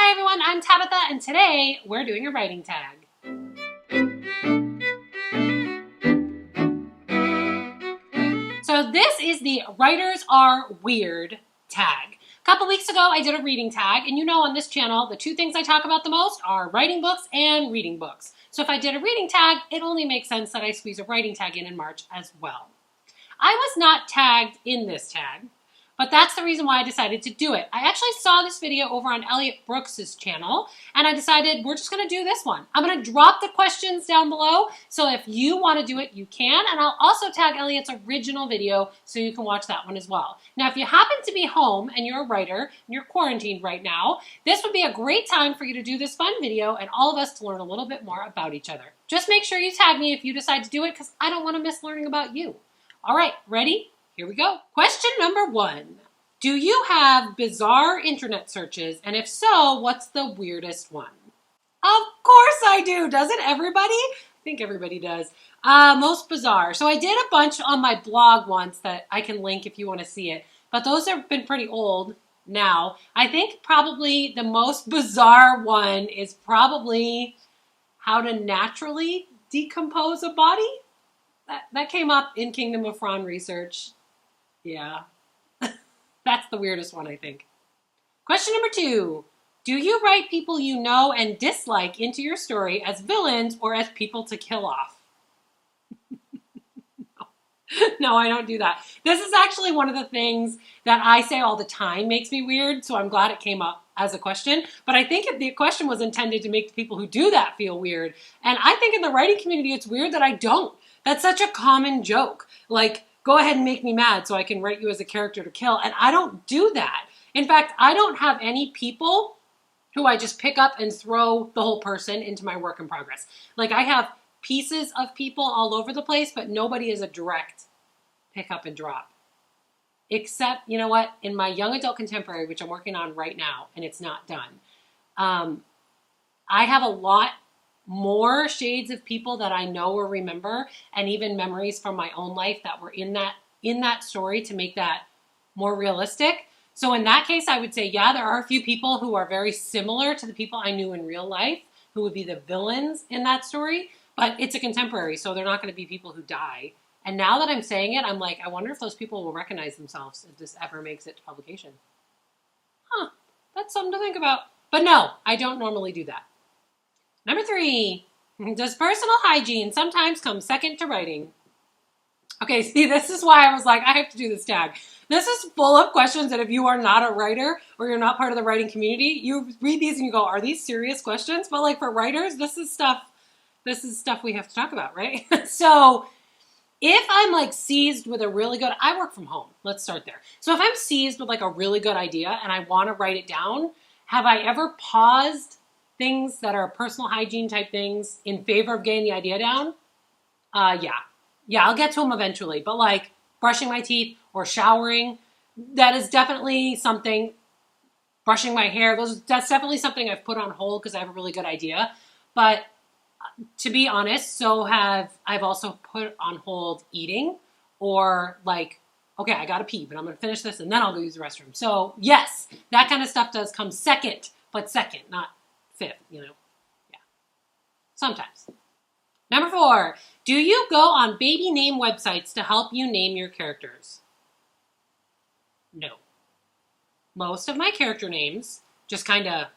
Hi everyone, I'm Tabitha, and today we're doing a writing tag. So this is the Writers Are Weird tag. A couple weeks ago I did a reading tag, and you know on this channel the two things I talk about the most are writing books and reading books. So if I did a reading tag, it only makes sense that I squeeze a writing tag in March as well. I was not tagged in this tag, but that's the reason why I decided to do it. I actually saw this video over on Elliot Brooks's channel, and I decided we're just going to do this one. I'm going to drop the questions down below, so if you want to do it, you can, and I'll also tag Elliot's original video so you can watch that one as well. Now, if you happen to be home and you're a writer and you're quarantined right now, this would be a great time for you to do this fun video and all of us to learn a little bit more about each other. Just make sure you tag me if you decide to do it, because I don't want to miss learning about you. All right, ready? Here we go. Question number 1. Do you have bizarre internet searches? And if so, what's the weirdest one? Of course I do. Doesn't everybody? I think everybody does. Most bizarre. So I did a bunch on my blog once that I can link if you want to see it. But those have been pretty old now. I think probably the most bizarre one is probably how to naturally decompose a body. That came up in Kingdom of Fron research. Yeah, that's the weirdest one, I think. Question number 2. Do you write people you know and dislike into your story as villains or as people to kill off? No, I don't do that. This is actually one of the things that I say all the time makes me weird, so I'm glad it came up as a question. But I think the question was intended to make the people who do that feel weird. And I think in the writing community, it's weird that I don't. That's such a common joke. Like, go ahead and make me mad so I can write you as a character to kill. And I don't do that. In fact, I don't have any people who I just pick up and throw the whole person into my work in progress. Like, I have pieces of people all over the place, but nobody is a direct pick up and drop. Except, you know what? In my young adult contemporary, which I'm working on right now, and it's not done, I have a lot more shades of people that I know or remember, and even memories from my own life that were in that story to make that more realistic. So in that case, I would say, yeah, there are a few people who are very similar to the people I knew in real life who would be the villains in that story, but it's a contemporary, so they're not going to be people who die. And now that I'm saying it, I'm like, I wonder if those people will recognize themselves if this ever makes it to publication. Huh, that's something to think about. But no, I don't normally do that. Number 3, does personal hygiene sometimes come second to writing? Okay, see, this is why I was like, I have to do this tag. This is full of questions that if you are not a writer or you're not part of the writing community, you read these and you go, are these serious questions? But like for writers, this is stuff we have to talk about, right? So if I'm like seized with a really good, I work from home. Let's start there. So if I'm seized with like a really good idea and I want to write it down, have I ever paused things that are personal hygiene type things in favor of getting the idea down? Yeah, I'll get to them eventually. But like brushing my teeth or showering, that is definitely something. Brushing my hair, that's definitely something I've put on hold because I have a really good idea. But to be honest, I've also put on hold eating, or like, okay, I gotta pee, but I'm gonna finish this and then I'll go use the restroom. So yes, that kind of stuff does come second, but second, not 5th, you know. Yeah. Sometimes. Number 4, do you go on baby name websites to help you name your characters? No. Most of my character names just kind of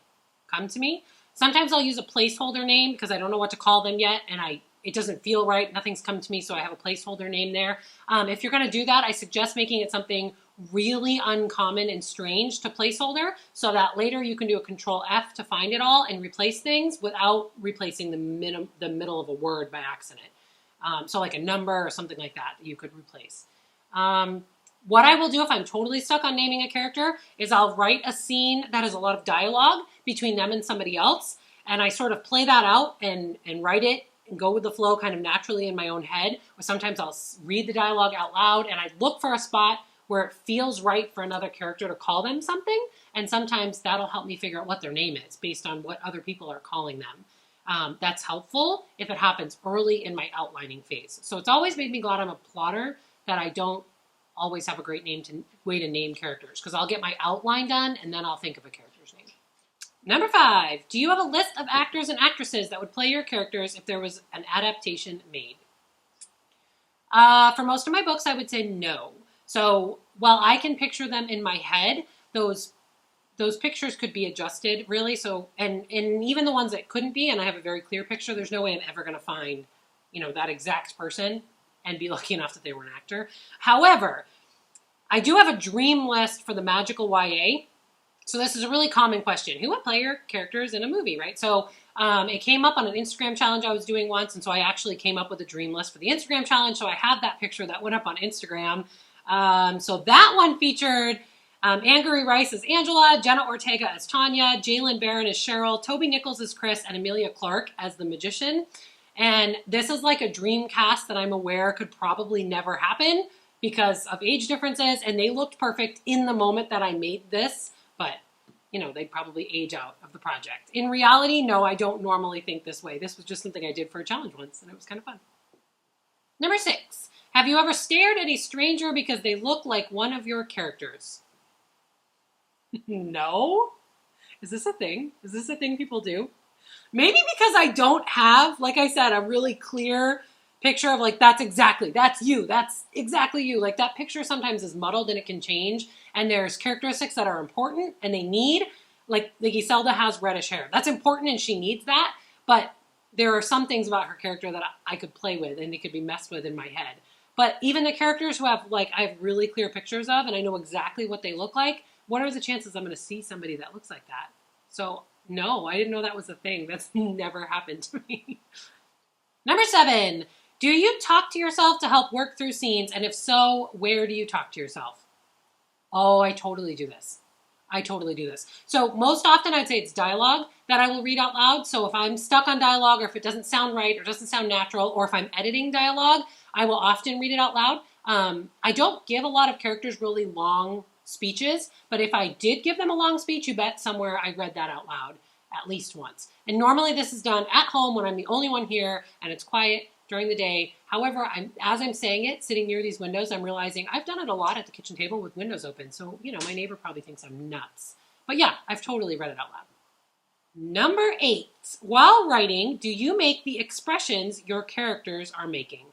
come to me. Sometimes I'll use a placeholder name because I don't know what to call them yet, and it doesn't feel right. Nothing's come to me, so I have a placeholder name there. If you're going to do that, I suggest making it something really uncommon and strange to placeholder so that later you can do a Control F to find it all and replace things without replacing the middle of a word by accident. So like a number or something like that you could replace. What I will do if I'm totally stuck on naming a character is I'll write a scene that has a lot of dialogue between them and somebody else, and I sort of play that out and write it and go with the flow kind of naturally in my own head. Or sometimes I'll read the dialogue out loud, and I look for a spot where it feels right for another character to call them something, and sometimes that'll help me figure out what their name is based on what other people are calling them. That's helpful if it happens early in my outlining phase. So it's always made me glad I'm a plotter, that I don't always have a great way to name characters, because I'll get my outline done and then I'll think of a character's name. Number 5, do you have a list of actors and actresses that would play your characters if there was an adaptation made? For most of my books, I would say no. So while I can picture them in my head, those pictures could be adjusted, really. So, and even the ones that couldn't be, and I have a very clear picture, there's no way I'm ever going to find, that exact person and be lucky enough that they were an actor. However, I do have a dream list for the magical YA. So this is a really common question. Who would play your characters in a movie, right? So it came up on an Instagram challenge I was doing once, and so I actually came up with a dream list for the Instagram challenge. So I have that picture that went up on Instagram. So that one featured Angourie Rice as Angela, Jenna Ortega as Tanya, Jalen Barron as Cheryl, Toby Nichols as Chris, and Amelia Clark as the magician. And this is like a dream cast that I'm aware could probably never happen because of age differences, and they looked perfect in the moment that I made this. But, they'd probably age out of the project. In reality, no, I don't normally think this way. This was just something I did for a challenge once, and it was kind of fun. Number 6, have you ever stared at a stranger because they look like one of your characters? No? Is this a thing? Is this a thing people do? Maybe because I don't have, like I said, a really clear picture of that's you, that's exactly you. Like that picture sometimes is muddled and it can change. And there's characteristics that are important and they need, like Iselda has reddish hair. That's important and she needs that. But there are some things about her character that I could play with and they could be messed with in my head. But even the characters who have I have really clear pictures of and I know exactly what they look like, what are the chances I'm going to see somebody that looks like that? So no, I didn't know that was a thing. That's never happened to me. Number 7, do you talk to yourself to help work through scenes? And if so, where do you talk to yourself? Oh, I totally do this. So most often I'd say it's dialogue that I will read out loud. So if I'm stuck on dialogue or if it doesn't sound right or doesn't sound natural or if I'm editing dialogue, I will often read it out loud. I don't give a lot of characters really long speeches, but if I did give them a long speech, you bet somewhere I read that out loud at least once. And normally this is done at home when I'm the only one here and it's quiet during the day. However, as I'm saying it, sitting near these windows, I'm realizing I've done it a lot at the kitchen table with windows open. So, my neighbor probably thinks I'm nuts. But yeah, I've totally read it out loud. Number 8, while writing, do you make the expressions your characters are making?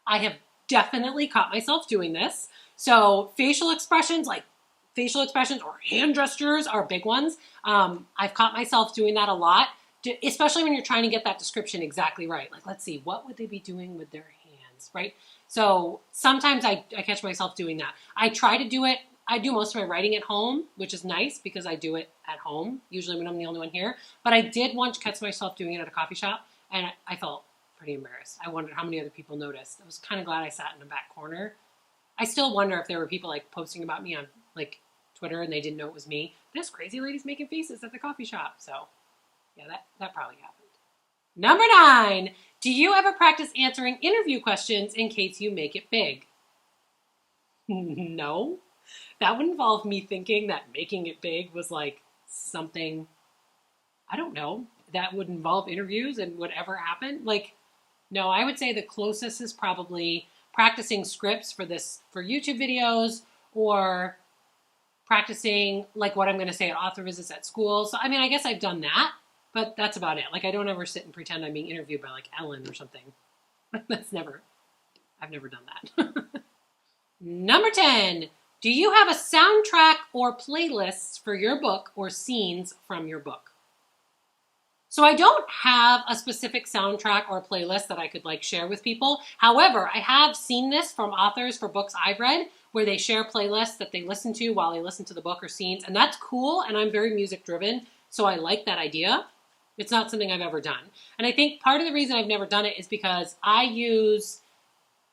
I have definitely caught myself doing this. So facial expressions or hand gestures are big ones. I've caught myself doing that a lot, especially when you're trying to get that description exactly right. Let's see, what would they be doing with their hands, right? So sometimes I catch myself doing that. I try to do it. I do most of my writing at home, which is nice because I do it at home, usually when I'm the only one here. But I did once catch myself doing it at a coffee shop, and I felt pretty embarrassed. I wondered how many other people noticed. I was kind of glad I sat in the back corner. I still wonder if there were people posting about me on Twitter and they didn't know it was me. This crazy lady's making faces at the coffee shop. So yeah, that probably happened. Number 9, do you ever practice answering interview questions in case you make it big? No. That would involve me thinking that making it big was something, I don't know, that would involve interviews and whatever happened. No, I would say the closest is probably practicing scripts for YouTube videos or practicing what I'm going to say at author visits at school. So, I guess I've done that, but that's about it. I don't ever sit and pretend I'm being interviewed by Ellen or something. I've never done that. Number 10, do you have a soundtrack or playlists for your book or scenes from your book? So I don't have a specific soundtrack or playlist that I could share with people. However, I have seen this from authors for books I've read where they share playlists that they listen to while they listen to the book or scenes. And that's cool. And I'm very music driven. So I like that idea. It's not something I've ever done. And I think part of the reason I've never done it is because I use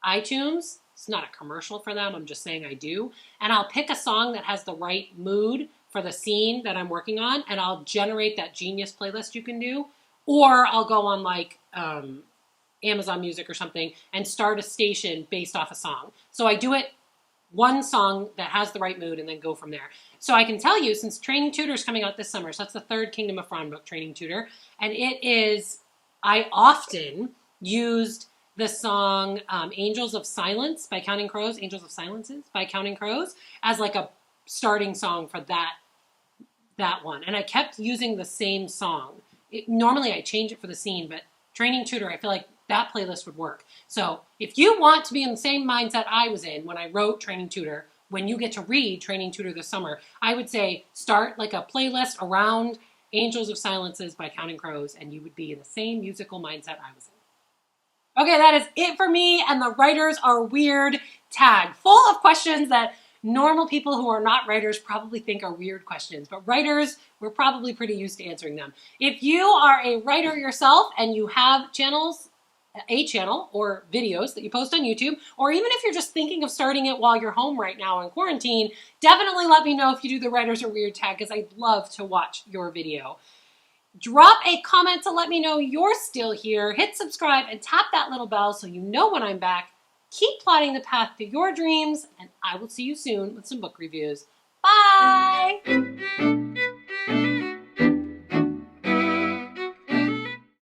iTunes. It's not a commercial for them. I'm just saying I do. And I'll pick a song that has the right mood for the scene that I'm working on, and I'll generate that Genius playlist you can do, or I'll go on Amazon Music or something and start a station based off a song. So I do it one song that has the right mood and then go from there. So I can tell you, since Training Tutor is coming out this summer, so that's the 3rd Kingdom of Fron book, Training Tutor, and I often used the song Angels of Silence by Counting Crows, Angels of Silences by Counting Crows, as a starting song for that that one. And I kept using the same song. Normally I change it for the scene, but Training Tutor, I feel like that playlist would work. So if you want to be in the same mindset I was in when I wrote Training Tutor, when you get to read Training Tutor this summer, I would say start like a playlist around Angels of Silences by Counting Crows, and you would be in the same musical mindset I was in. Okay, that is it for me and the Writers Are Weird tag, full of questions that normal people who are not writers probably think are weird questions, but writers, we're probably pretty used to answering them. If you are a writer yourself and you have channels, a channel or videos that you post on YouTube, or even if you're just thinking of starting it while you're home right now in quarantine, definitely let me know if you do the Writers Are Weird tag, because I'd love to watch your video. Drop a comment to let me know you're still here. Hit subscribe and tap that little bell so you know when I'm back. Keep plotting the path to your dreams, and I will see you soon with some book reviews. Bye!